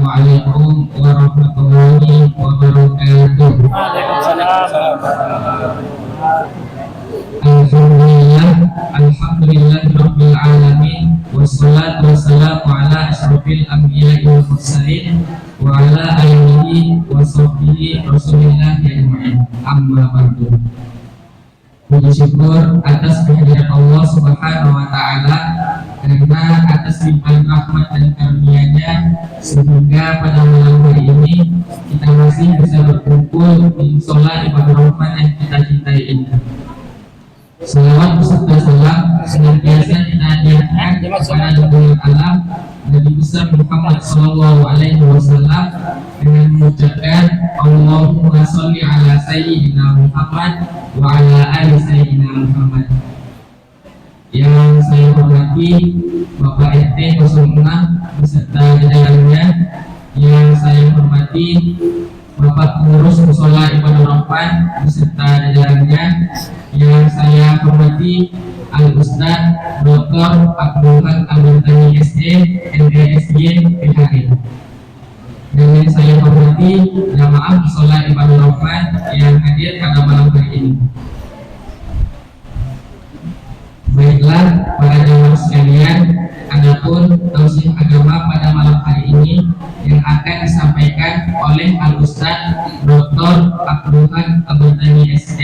Assalamualaikum warahmatullahi wabarakatuh. Alhamdulillah Rabbil Alamin. Wassalatu wassalamu ala asyrafil anbiya'i wal mursalin wa ala alihi wa sahbihi rasulillah ajma'in. Amma ba'du. Puji syukur atas kehadiran Allah Subhanahu wa taala, karena atas limpahan rahmat dan karunia-Nya sehingga pada malam hari ini kita masih bisa berkumpul di sholat ibadah Rahman yang kita cintai ini. Salawat beserta salam senantiasa kita hadirkan kepada Nabi Alam Nabi besar Muhammad Sallallahu Alaihi Wasallam dengan mengucapkan Allahumma sholli ala Sayyidina Muhammad wa ala ali Sayyidina Muhammad. Yang saya hormati Bapak RT 06 beserta jajarannya, yang saya hormati Bapak Pengurus Mushola Ibadah Rahman beserta jajarannya, yang saya hormati Al-Ustaz Dr. Abdullah Al-Bantani SD NDSY PHD, dan yang saya hormati jamaah Mushola Ibadah Rahman yang hadir pada malam hari ini. Baiklah para jamaah sekalian, adapun tausiah agama pada malam hari ini yang akan disampaikan oleh Al-Ustaz Dr. Abdullah Al-Bantani SD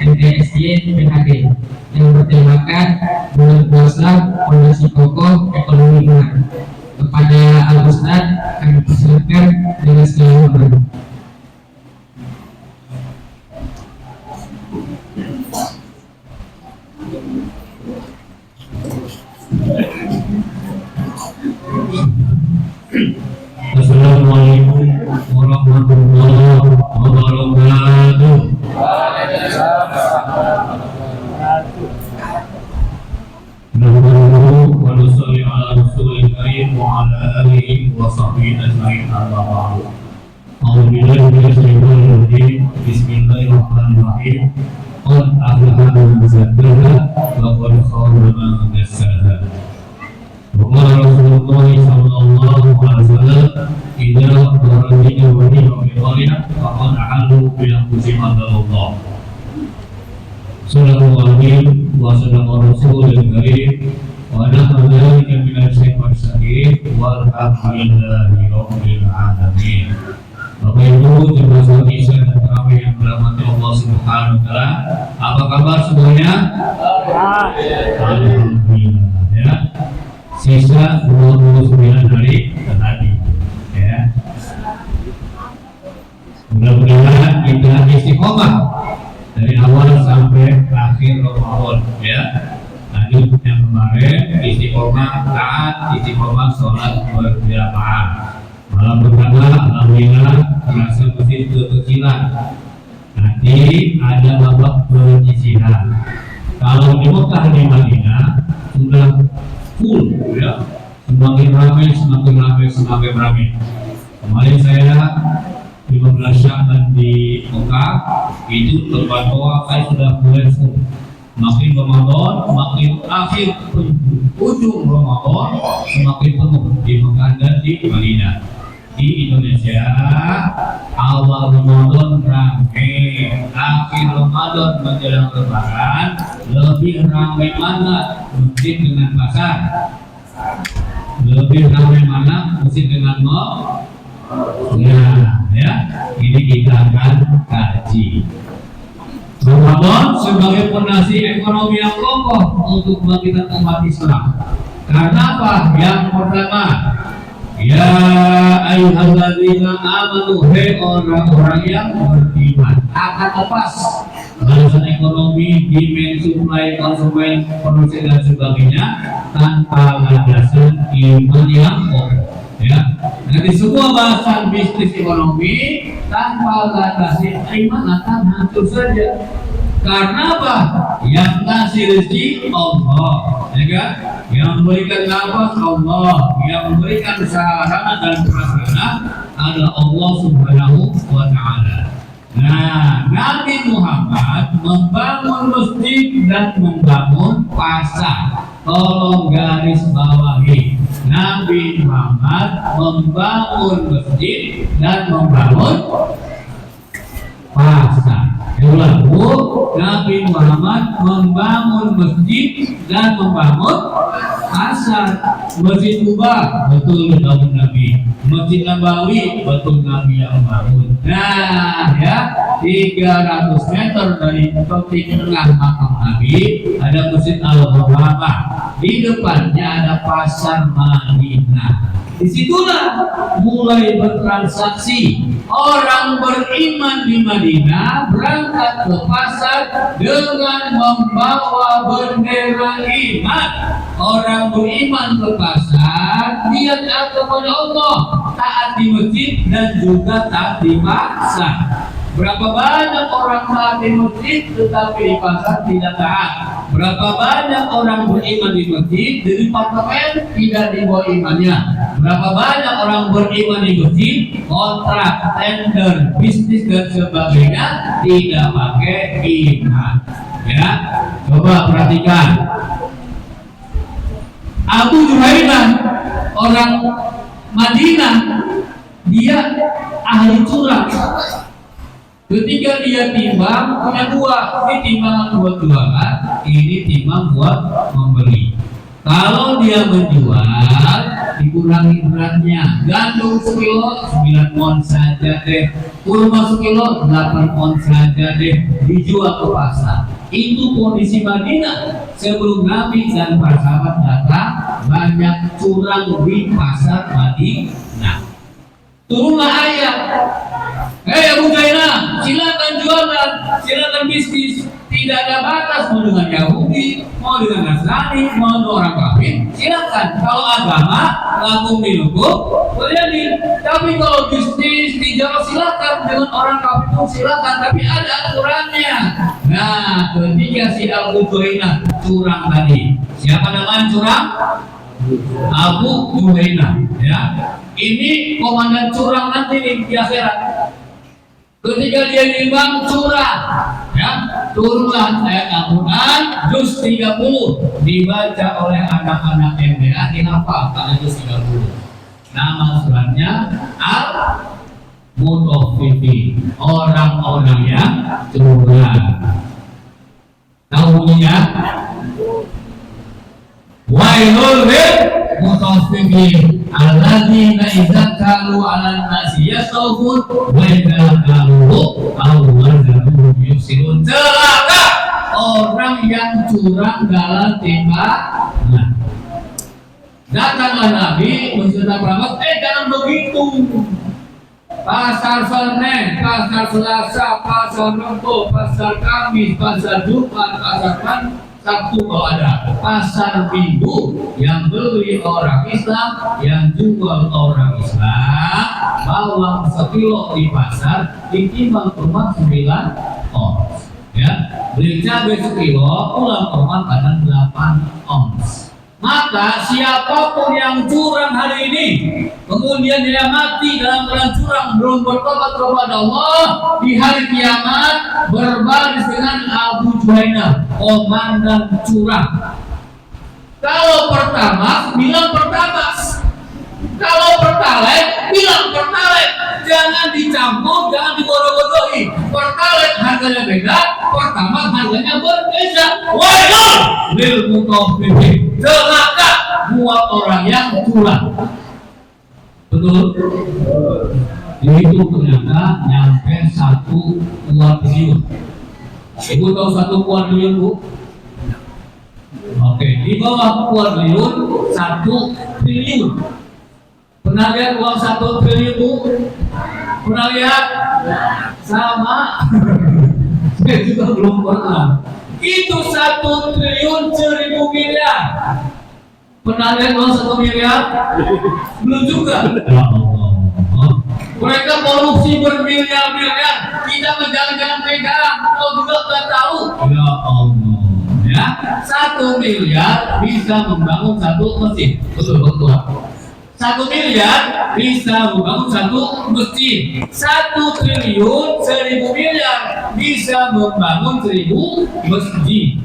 NDSY PHD yang bertemakan bulan puasa fondasi kokoh ekonomi umat. Kepada Al-Ustaz kami persilakan dengan segala hormat. Assalamualaikum warahmatullahi wabarakatuh. Nahmaduhu wa nusalli ala rasulil karim wa ala alihi wa sahbihi ajma'in, amma ba'du. A'udzu billahi minasy syaithanir rajim. Bismillahirrahmanirrahim. Qad aflaha man zakkaha wa qad khaba man dassaha. Wa Rasulullah sallallahu alaihi wasallam idza darajina wa bi'alina faqad ahalu bi anfusihim Allah. Sallallahu wa sallam rasulil karim wa nahmadu laka min asy-syaitanir walhamdulillahi rabbil alamin. Bapak Ibu jemaah salat Isya dan tarawih yang dirahmati Allah Subhanahu wa taala, apa kabar semuanya? Alhamdulillah ya. Sisa 29 hari tadi ya. Mudah-mudahan kita istiqomah dari awal sampai akhir Ramadan ya. Tadi yang kemarin istiqomah taat, istiqomah sholat berjamaah. Malam pertama alhamdulillah merasa masih kekecilan. Nanti ada babak penyisihan. Kalau di Mekah di Madinah sudah full ya, semakin ramai. Kemarin saya 15 Sya'ban di Mekah itu tempat doa saya sudah mulai full. Makin Ramadan, makin akhir ujung Ramadan semakin penuh di Mekah dan di Madinah. Di Indonesia awal Ramadan ramai, akhir Ramadan menjelang Lebaran lebih ramai mana masjid dengan pasar, lebih ramai mana masjid dengan mall. Nah ya, ini kita akan kaji. Ramadan sebagai fondasi ekonomi yang kokoh untuk bangkitan umat Islam. Karena apa? Yang pertama, ya ayyuhalladzina amanu, hai orang-orang yang beriman, akan lepas balasan ekonomi, demand, supply, konsumen, produksi dan sebagainya tanpa landasan iman yang kokoh. Ya, jadi semua bahasan bisnis ekonomi tanpa landasan iman akan hancur saja. Karena apa? Yang ngasih rezeki Allah, ya kan? Yang memberikan nafas Allah, yang memberikan sarana dan prasarana adalah Allah Subhanahu wa taala. Nah, Nabi Muhammad membangun masjid dan membangun pasar. Tolong garis bawahi, Nabi Muhammad membangun masjid dan membangun pasar. Nabi Muhammad membangun masjid dan membangun pasar. Masjid Kuba betul tahun Nabi. Masjid Nabawi betul Nabi yang bangun. Nah ya, 300 meter dari tepi tengah makam Nabi ada Masjid Al-Muharramah. Di depannya ada pasar Madinah. Disitulah mulai bertransaksi. Orang beriman di Madinah berangkat ke pasar dengan membawa bendera iman. Orang beriman ke pasar dia taat kepada Allah, taat di masjid dan juga taat di pasar. Berapa banyak orang taat di masjid tetapi di pasar tidak taat. Berapa banyak orang beriman di masjid, di departemen tidak dibawa imannya. Berapa banyak orang beriman di masjid, kontrak, tender, bisnis dan sebagainya tidak pakai iman. Ya, coba perhatikan. Abu Juhainah, orang Madinah, dia ahli curang. Ketika dia timbang punya dua, ini timbangan buat jualan, ini timbang buat membeli. Kalau dia menjual, dikurangi beratnya. Gandum sekilo 9 on saja deh, kurma sekilo 8 on saja deh, dijual ke pasar. Itu kondisi Madinah sebelum Nabi dan para sahabat datang. Banyak curang di pasar Madinah. Turunlah ayat, hei Abu Juhainah, silakan jualan, silakan bisnis, tidak ada batas mau dengan Yahudi, mau dengan Nasrani, mau dengan orang kafir, silakan. Kalau agama lakum dinukum boleh, tapi kalau bisnis dijual silakan, dengan orang kafir pun silakan, tapi ada aturannya. Nah, ketika si Abu Juhainah curang tadi, siapa namanya curang? Abu Juhainah, ya. Ini komandan curang nanti di akhirat. Ketika dia nimbang curang, ya, turunlah ayat Al-Quran juz 30 dibaca oleh anak-anak MBA, dihafal pada juz 30. Nama suratnya Al-Mutaffifin, orang-orang yang curang. Tahu bunyinya? Wailul lil mutaffifin alladzina idza kalu 'alan nasi yastawfun wa idza kalu aw wazanuhum yusirun. Celaka orang yang curang dalam timbangan. Datanglah Nabi menceritakan Muhammad, jangan begitu. Pasar Senin, pasar Selasa, pasar Rabu, pasar Kamis, pasar Jumat, pasar Sabtu kalau ada, pasar Minggu yang beli orang Islam, yang jual orang Islam. Bawang sekilo di pasar ditimbang rumah 9 ons, ya. Beli cabai sekilo, pulang rumah kadang 8 ons. Maka siapapun yang curang hari ini, kemudian dia mati dalam keadaan curang, belum bertobat kepada Allah, di hari kiamat berbaris dengan Abu Juhainah, komandan curang. Kalau pertamax, bilang pertamax. Kalau pertalite, bilang pertalite. Jangan dicampur, jangan dibodoh-bodohi. Pertalite harganya beda, pertamax harganya berbeda. Wailul lil mutaffifin. Celaka buat orang yang curang. Betul? Itu ternyata nyampe 1 triliun. Ibu tahu 1 triliun, Bu? Oke, di bawah 1 triliun 1 triliun. Pernah lihat uang 1 triliun, Bu? Pernah lihat? Sama. Saya juga belum pernah. Itu 1 triliun 1000 miliar. Pernah lihat uang 1 miliar? Belum juga. Ya Allah. Mereka korupsi bermiliar-miliar. Kita jangan pegang. Kalau juga nggak tahu. Ya Allah. Ya, 1 miliar bisa membangun 1 masjid. Betul. 1 miliar bisa membangun 1 masjid. 1 triliun 1000 miliar bisa membangun 1000 masjid.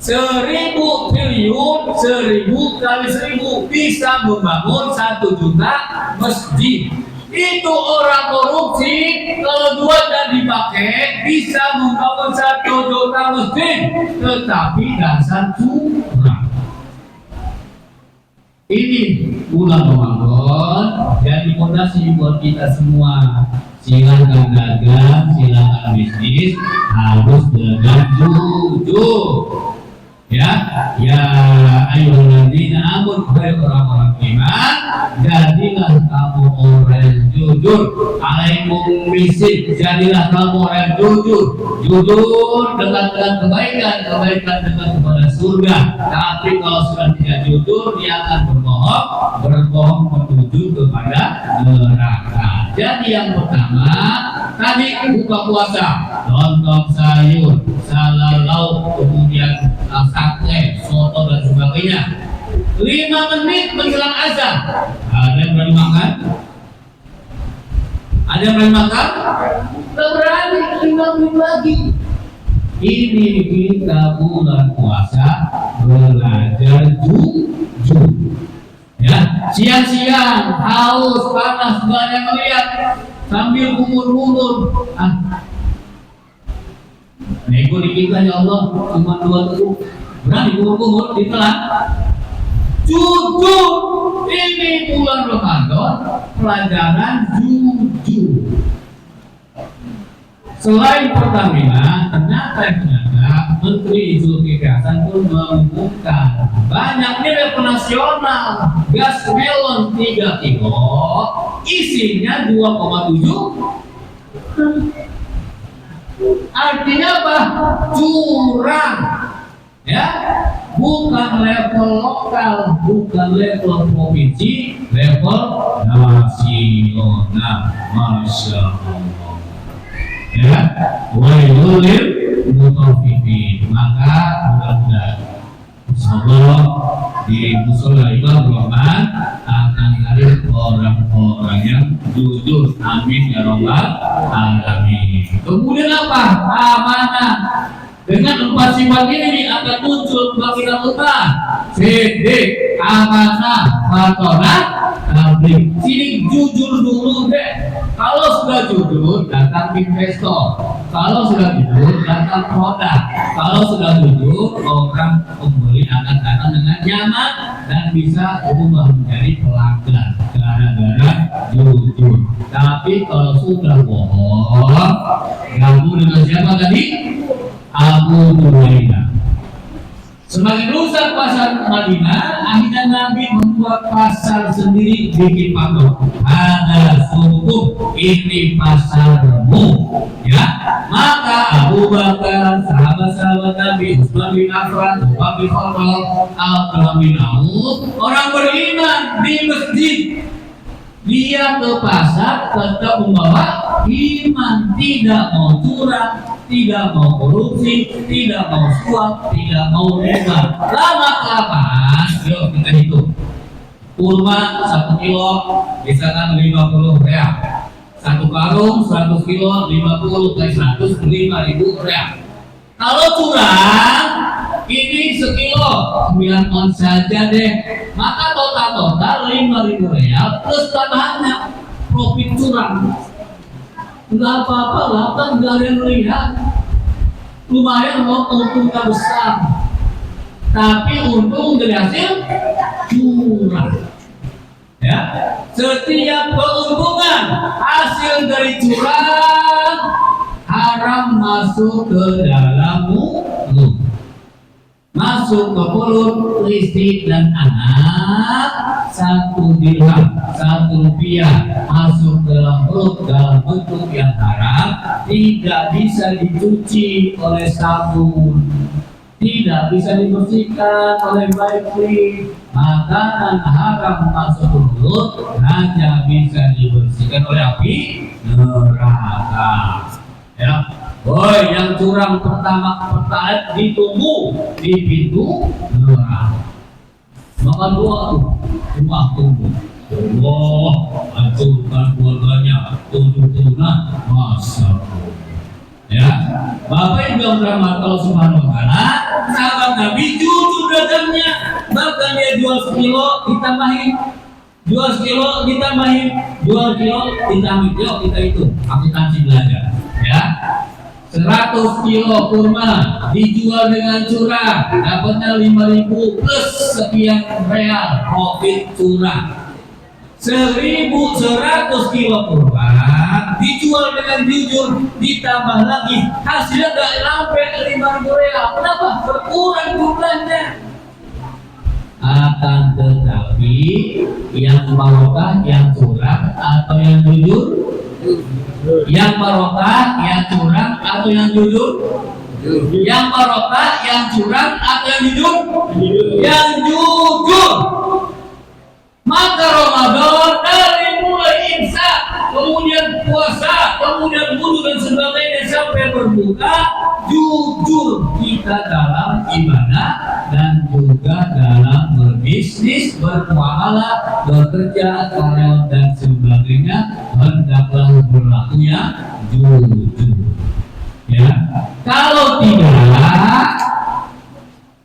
1000 triliun, 1000 kali 1000 bisa membangun 1 juta masjid. Itu orang korupsi, kalau duitnya dipakai bisa membangun 1 juta masjid, tetapi dasar curang. Ini bulan Ramadan jadi fondasi buat kita semua. Silakan dagang, silakan bisnis, harus dengan jujur. Ya ayyuhalladzina amanu, hai orang-orang beriman, jadilah kamu orang yang jujur. Alaikum bisik, jadilah kamu orang yang jujur. Jujur dengan kebaikan dengan kepada surga. Tapi kalau sudah tidak jujur, dia akan berbohong menuju kepada neraka. Jadi yang pertama, tadi buka puasa, lontong sayur, salad lauk, kemudian sate, soto dan sebagainya. 5 menit menjelang azan, ada yang berani makan? Ada yang berani makan? Tidak berani, 5 menit lagi. Ini kita bulan puasa belajar jujur. Ya, siang-siang haus, panas, banyak melihat sambil kumur-kumur. Nego dikit ya Allah, cuma 2 tuh berani kumur-kumur ditelan. Jujur, ini bulan Ramadan pelajaran jujur. Selain Pertamina, ternyata Menteri Zulkifli Hasan pun mengumumkan banyak nilai nasional gas melon 3 kilo isinya 2,7. Artinya apa? Curang. Ya, bukan level lokal, bukan level provinsi, level nasional. Masya Allah. Ya, wailul mutaffifin. Maka mudah-mudahan insyaallah di musola Imam Rahman akan ada orang-orang yang jujur. Amin ya rabbal alamin. Kemudian apa? Amanah. Dengan 4 sifat ini akan muncul kebangkitan umat. Sidik, amanah, fatonah, tabligh. Sini jujur dulu deh. Kalau sudah jujur, datang investor. Kalau sudah jujur, datang produk. Kalau sudah jujur, orang pembeli akan datang dengan nyaman dan bisa berubah menjadi pelanggan gara-gara jujur. Tapi kalau sudah bohong, kamu dengan siapa tadi? Abu Hurairah. Semakin rusak pasar Madinah, akhirnya Nabi membuat pasar sendiri, bikin patok. Ada suku, ini pasarmu. Ya, maka Abu Bakar, sahabat-sahabat Nabi, Utsman bin Affan, Umar bin Khattab, Abdullah bin Auf, orang beriman di masjid. Dia ke pasar tetap membawa iman, tidak mau curang, tidak mau korupsi, tidak mau suap, tidak mau riba. Lama-kelamaan, yuk kita hitung. Kurma 1 kilo, misalkan 50 real. 1 karung 100 kilo, 50 kali 100, 5.000 real. Kalau curang, ini sekilo 9 on saja deh. Maka total 5.000 real plus tambahannya profit curang. Enggak apa-apa lah, kan enggak ada yang melihat. Lumayan mau untungnya besar, tapi untung dari hasil curang. Ya, setiap keuntungan hasil dari curang haram masuk ke dalam mulut, masuk ke mulut istri dan anak. 1 dirham, 1 rupiah masuk ke dalam perut dalam bentuk yang haram, tidak bisa dicuci oleh sabun, tidak bisa dibersihkan oleh baik-baik. Makanan haram masuk ke mulut hanya bisa dibersihkan oleh api neraka. Ya, boy, yang curang pertama ditunggu di pintu neraka. Maka doa tuh, rumah tunggu. Allah hancurkan keluarganya, tunjukkan masa. Ya, Bapak Ibu yang dirahmati Allah Subhanahu wa taala, sahabat Nabi jujur dagangnya, bahkan dia jual sekilo ditambahin, jual sekilo ditambahin, jual kilo ditambahin. Yuk kita itu akuntansi belajar, ya. 100 kilo kurma dijual dengan curah, dapatnya 5.000 plus sekian real profit curah. 1.100 kilo kurma dijual dengan jujur, ditambah lagi hasilnya gak sampai 5.000 real. Kenapa? Berkurang jumlahnya. Akan tetapi yang barokah yang curang atau yang jujur? Yang barokah yang curang atau yang jujur? Yang barokah yang curang atau yang jujur? Yang jujur. Maka Ramadan dari mulai imsak, kemudian puasa, kemudian wudu dan sebagainya sampai berbuka, jujur kita dalam ibadah dan juga dalam berbisnis, bermuamalah, bekerja, karyawan dan sebagainya, hendaklah berlakunya jujur. Ya, kalau tidak,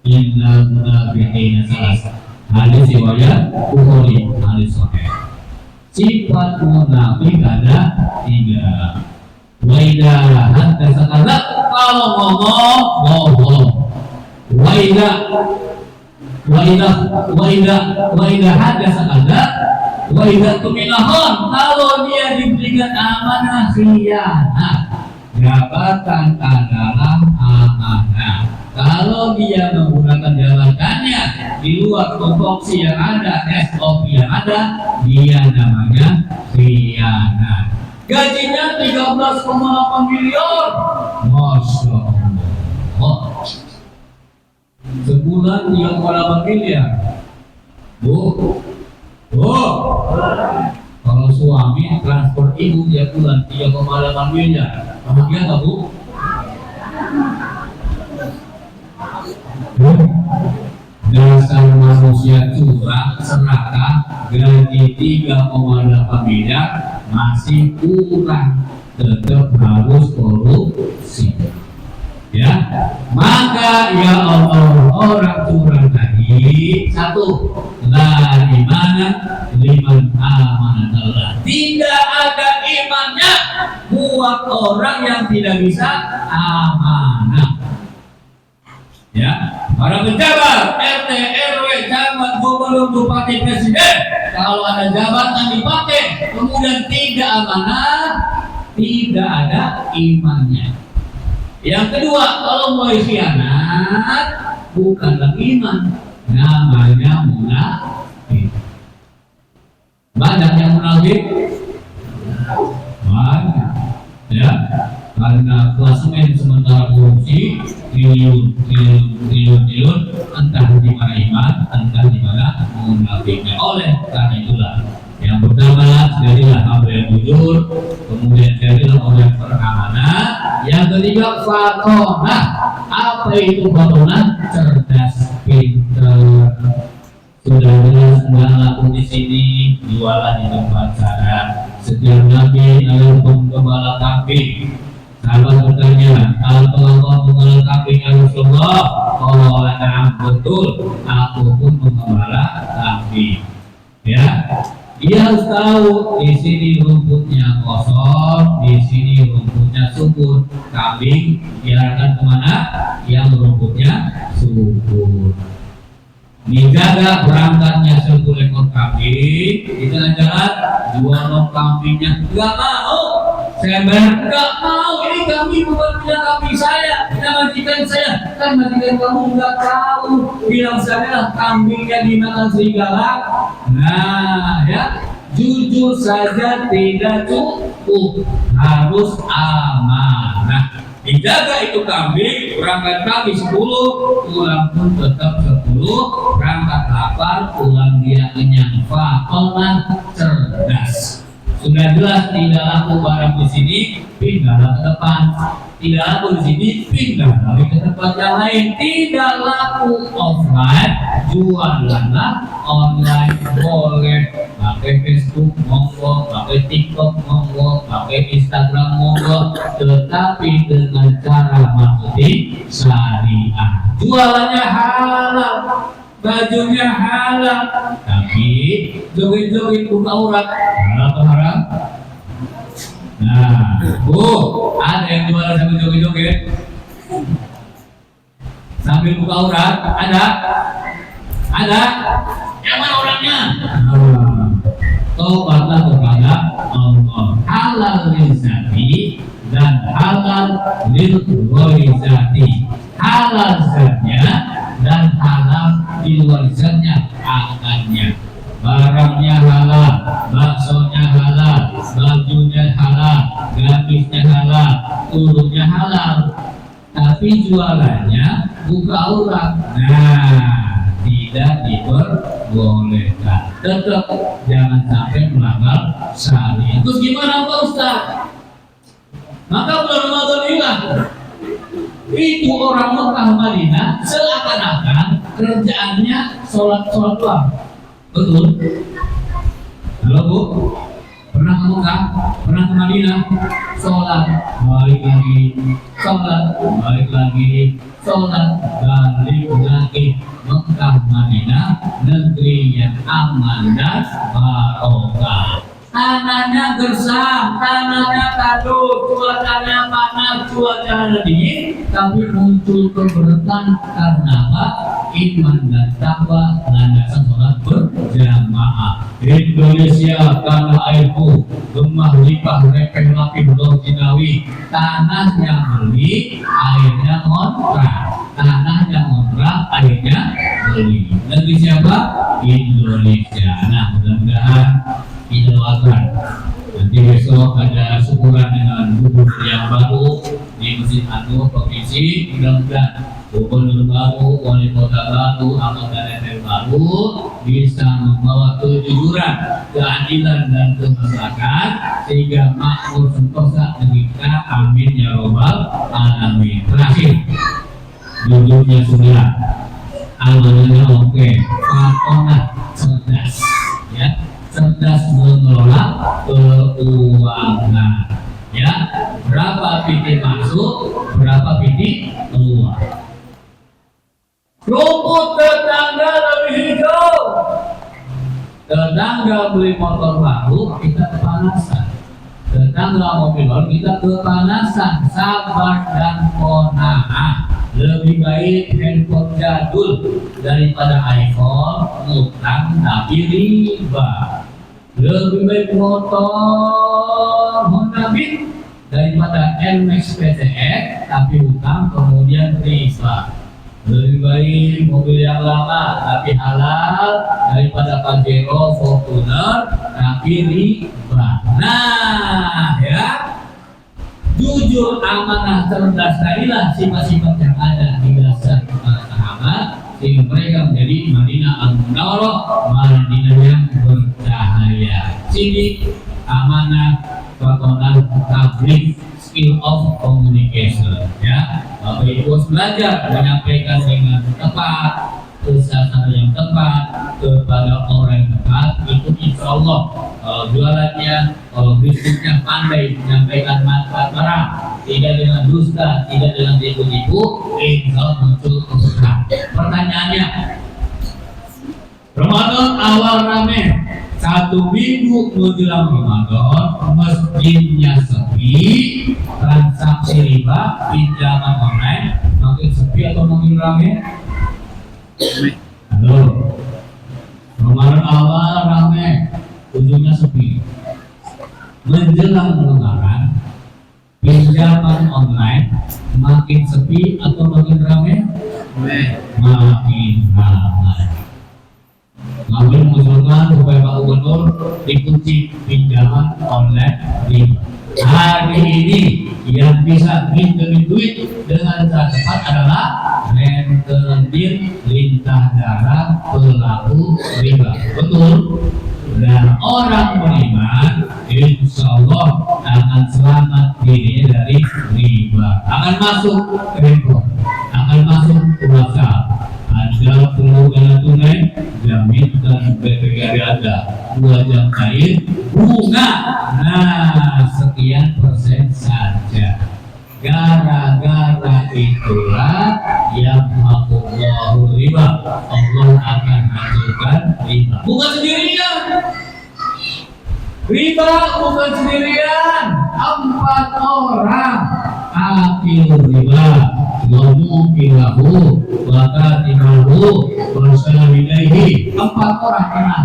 innal munafiqina salasah. Hadis riwayat Bukhari, hadis sahih. Sifat munafik ada 3. Wa idza haddatsa kadzab, kalau ngomong bohong. Wa idza haddatsa kadzab, wa idza tuminahon, kalau dia diberikan amanah khianat. Jabatan adalah amanah. Kalau dia menggunakan jabatannya di luar tupoksi yang ada, SOP yang ada, dia namanya khianat. Gajinya 13,8 miliar, Masya Allah. Sebulan 3,8 miliar. Bu, kalau suami transport ibu tiap bulan 3,8 miliar, bahagia nggak Bu? Dasar manusia curang serakah, gaji 3,8 miliar masih kurang, tetap harus korupsi. Ya, maka ya Allah, orang curang tadi satu, la imana liman amanatullah, tidak ada imannya buat orang yang tidak bisa amanah. Ya, para pejabat RT, RW, camat, gubernur, bupati, presiden, kalau ada jabatan dipakai kemudian tidak amanah, tidak ada imannya. Yang kedua, kalau mulai khianat bukanlah iman, namanya munafik. Banyak yang munafik, banyak, ya. Karena klasemen sementara korupsi triliun, entah di mana iman, entah di mana munafiknya. Oleh karena itulah, yang pertama jadilah hamba yang jujur, kemudian jadilah orang yang beramanah. Yang ketiga fatonah. Apa itu fatonah? Cerdas, pintar. Sudah jelas nggak laku di sini, jualan di tempat cara. Setiap nabi adalah penggembala kambing. Sahabat bertanya, kalau Allah menggembala kambing ya Rasulullah? Kalau na'am, betul, aku pun menggembala kambing. Ya, dia harus tahu di sini rumputnya kosong, di sini rumputnya subur. Kambing diarahkan kemana? Yang rumputnya subur. Dijaga berangkatnya 10 ekor kambing di jalan-jalan, jual kambingnya nggak mau. Saya bayar nggak mau. Ini kambing bukan punya kambing saya, punya majikan saya. Kan majikan kamu nggak tahu. Bilang saya kambingnya dimakan serigala. Nah, ya, jujur saja tidak cukup, harus amanah. Dijaga itu kambing, berangkat kambing 10, pulang pun tetap 10, berangkat lapar, pulang dia kenyang. Fatonah, cerdas. Sudah jelas tidak laku barang di sini, pindahlah ke depan. Tidak laku di sini, pindah lagi ke tempat yang lain. Tidak laku offline, jualanlah online. Boleh pakai Facebook monggo, pakai TikTok monggo, pakai Instagram monggo, tetapi dengan cara marketing syariah. Jualannya halal, bajunya halal, tapi joget-joget buka aurat halal atau haram? Nah, ada yang jualan sambil joget-joget sambil buka aurat? Ada? Yang mana orangnya? Tobatlah kepada Allah. Halal lizati dan halal lil ghaizati. Halal zatnya dan halal di luar zatnya akannya. Barangnya halal, baksonya halal, bajunya halal, gamisnya halal, turunnya halal, tapi jualannya buka aurat. Nah, tidak diperbolehkan. Tetap jangan sampai melanggar syariat. Terus gimana Pak Ustaz? Maka bulan Ramadan inilah itu orang Mekah Madinah seakan-akan kerjaannya sholat doang. Betul? Halo Bu? Pernah ke Mekah? Pernah ke Madinah? Sholat, balik lagi, sholat, balik lagi, sholat, balik lagi. Mekah Madinah, negeri yang aman dan barokah. Tanahnya gersang, tanahnya tanduk, cuacanya panas, cuacanya dingin, tapi muncul keberkahan karena apa? Iman dan takwa, landasan sholat berjamaah. Indonesia tanah airku, gemah limpah repeh lapih Pulau Cinawi, tanahnya beli, airnya ngontrak, tanahnya ngontrak, airnya beli. Negeri siapa? Indonesia. Nah, mudah-mudahan kita doakan nanti besok ada syukuran dengan gubernur yang baru di Masjid Agung Provinsi. Mudah-mudahan gubernur baru, wali kota baru, anggota DPR baru bisa membawa kejujuran, keadilan dan keberkahan sehingga makmur sentosa negeri kita. Amin ya robbal alamin. Terakhir, jujurnya sudah, amanahnya oke, pakonah cerdas, ya. Cerdas mengelola keuangan, ya. Berapa PT masuk, berapa PT keluar. Rumput tetangga lebih hijau. Tetangga beli motor baru, kita kepanasan. Tetangga mobil baru, kita kepanasan. Sabar dan qanaah. Lebih baik handphone jadul daripada iPhone utang tapi riba. Lebih baik motor Honda Beat daripada NMAX PCX tapi utang kemudian riba. Lebih baik mobil yang lama tapi halal daripada Pajero Fortuner tapi riba. Nah, ya. Jujur, amanah, cerdas, tadilah sifat-sifat yang ada di dasar para sahabat sehingga mereka menjadi Madinah Al-Munawwarah, Madinah yang bercahaya. Sini amanah, pertolongan, tabligh, skill of communication, ya. Bapak Ibu harus belajar menyampaikan dengan tepat, usaha yang tepat kepada orang yang tepat. Itu insya Allah kalau jualannya, kalau bisnisnya pandai menyampaikan manfaat barang, tidak dengan dusta, tidak dengan tipu-tipu, insya Allah muncul keberkahan. Pertanyaannya, Ramadan awal rame, 1 minggu menjelang Ramadan, masjidnya sepi, transaksi riba, pinjaman online, makin sepi atau makin rame? Halo, Ramadan awal rame, ujungnya sepi. Menjelang Lebaran, pinjaman online makin sepi atau makin rame? Makin ramai. Kami mengusulkan supaya Pak Gubernur dikunci pinjaman online riba. Hari ini yang bisa minjemin duit dengan cara cepat adalah rentenir lintah darah pelaku riba. Betul? Dan orang beriman insya Allah akan selamat dirinya dari riba, akan masuk kredit, akan masuk puasa, ada perlu dana tunai, jaminan BPKB ada, 2 jam cair, bunga, nah sekian persen saja. Gara-gara itulah yang makullahu riba, Allah akan hancurkan riba. Bukan sendirian, riba bukan sendirian, 4 orang akil riba, wamukilahu, wakatimahu, wasalamilahi, 4 orang kena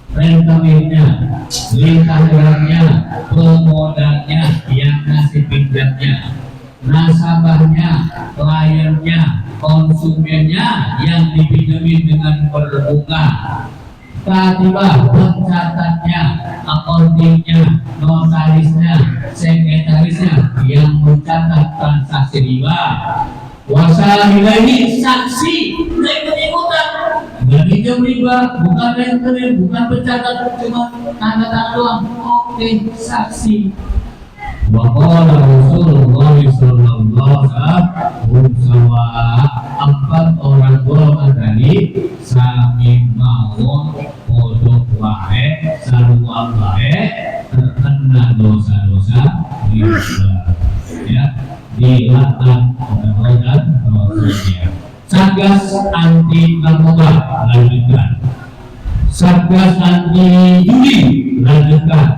rentenirnya, litahernya, pemodalnya, yang ngasih pinjamnya, nasabahnya, kliennya, konsumennya yang dipinjami dengan berbunga, katibah, pencatatnya, accountingnya, notarisnya, sekretarisnya yang mencatat transaksi riba, wasalamilahi, saksi ikut-ikutan nggak pinjam riba, bukan rentenir, bukan pencatat, cuma tanda tangan doang. Oke, saksi. Wa qala Rasulullah sallallahu alaihi wasallam, 4 orang golongan tadi sami mawon podo wae sarua wae terkena dosa-dosa riba, ya, dilaknat oleh Rasulnya. Satgas anti narkoba, lanjutkan. Satgas anti judi, lanjutkan.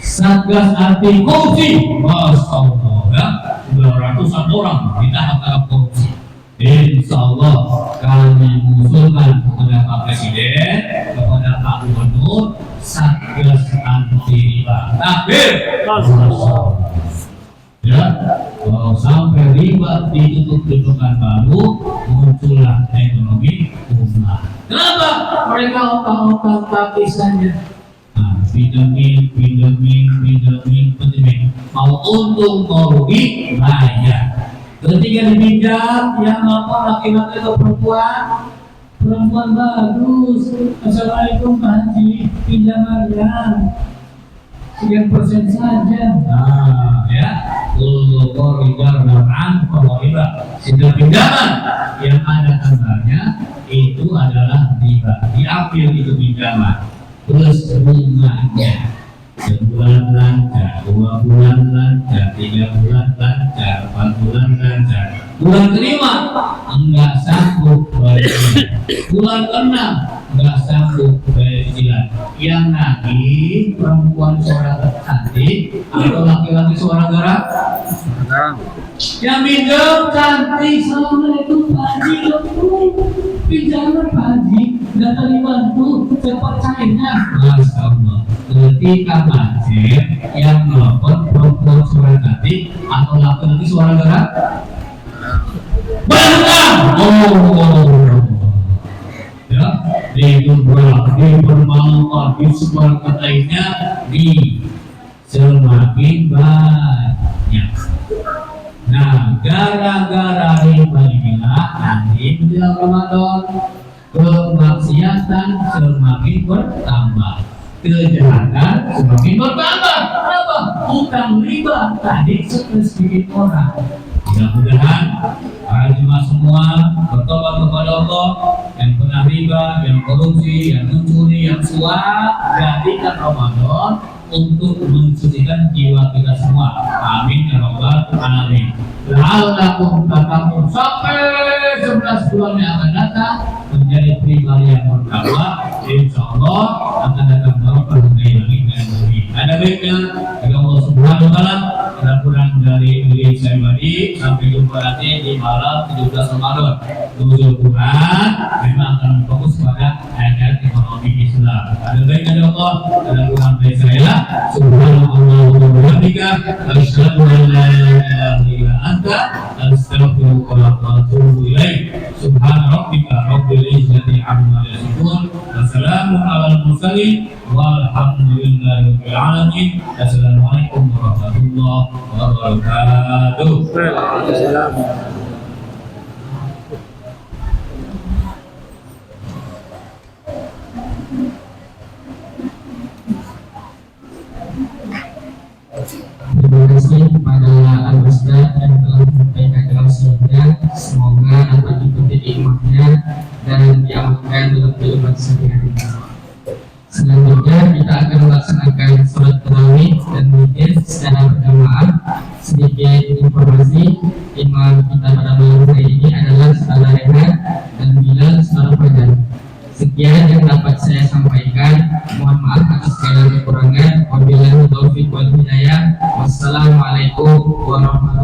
Satgas anti korupsi, Masya Allah, ya, 200-an orang ditangkap korupsi. Insya Allah kami mengusulkan kepada Pak Presiden, kepada Pak Gubernur, Satgas anti riba. Takbir, Masya Allah. Ya, kalau sampai riba ditutup-tutupkan baru, muncullah ekonomi umah. Kenapa? Mereka otak-otak tapi saja. Nah, pinjamin, mau untung mau rugi, bayar. Ketika dipinjam, yang lapor laki-laki atau perempuan, perempuan bagus. Assalamualaikum Pak Haji, pinjamannya sekian persen saja. Nah, ya, sehingga pinjaman yang ada tanggalnya itu adalah riba, diambil itu pinjaman, terus bunganya sebulan lancar, 2 bulan lancar, 3 bulan lancar, 4 bulan lancar, bulan kelima enggak sanggup bayar, bulan keenam enggak sanggup bayar, yang nagih perempuan suara cantik atau laki-laki suara garang, yang pinjam cantik. Assalamualaikum Pak Haji, pinjaman Pak Haji nggak terima tuh, cepat cairnya. Masya Allah, ketika macet yang nelfon perempuan suara cantik atau laki-laki suara garang, bantang. Ya, dipermalukan, di sebuah katanya di semakin banyak. Nah, gara-gara riba inilah nanti bulan Ramadan kemaksiatan semakin bertambah, kejahatan semakin bertambah. Kenapa? Utang riba tadi sedikit orang. Mudah-mudahan para jemaah semua bertobat kepada Allah, yang pernah riba, yang korupsi, yang mencuri, yang suap, jadikan Ramadan untuk mensucikan jiwa kita semua. Amin ya rabbal alamin. La'allakum tattaqun, sampai 11 bulan yang akan datang menjadi pribadi yang bertakwa, insyaallah akan datang barokah dari langit dan bumi. Ada baiknya jika Allah Subhanahu wa taala ada kurang dari diri saya pribadi. Sampai jumpa nanti di malam 17 Ramadan. Nuzul Quran memang akan fokus pada ayat ekonomi Islam. Ada baiknya Allah, ada kurang dari saya. Subhanallah wa bihamdika, asyhadu an la ilaha illa anta, astaghfiruka wa atubu ilaik. Subhana rabbika rabbil izzati amma yasifun, wa salamun alal mursalin, walhamdulillahi rabbil alamin. Assalamualaikum warahmatullahi wabarakatuh. Terima kasih kepada Al-Ustaz yang telah menyampaikan tausiahnya. Semoga dapat diikuti hikmahnya dan diamalkan dalam kehidupan sehari-hari. Selanjutnya kita akan melaksanakan sholat tarawih dan witir secara berjamaah. Sedikit informasi, imam kita pada malam hari ini adalah saudara Rehan dan Bilal saudara Fajar. Sekian yang dapat saya sampaikan. Mohon maaf atas segala kekurangan. Wabillahi taufiq wal hidayah. Wassalamualaikum warahmatullahi wabarakatuh.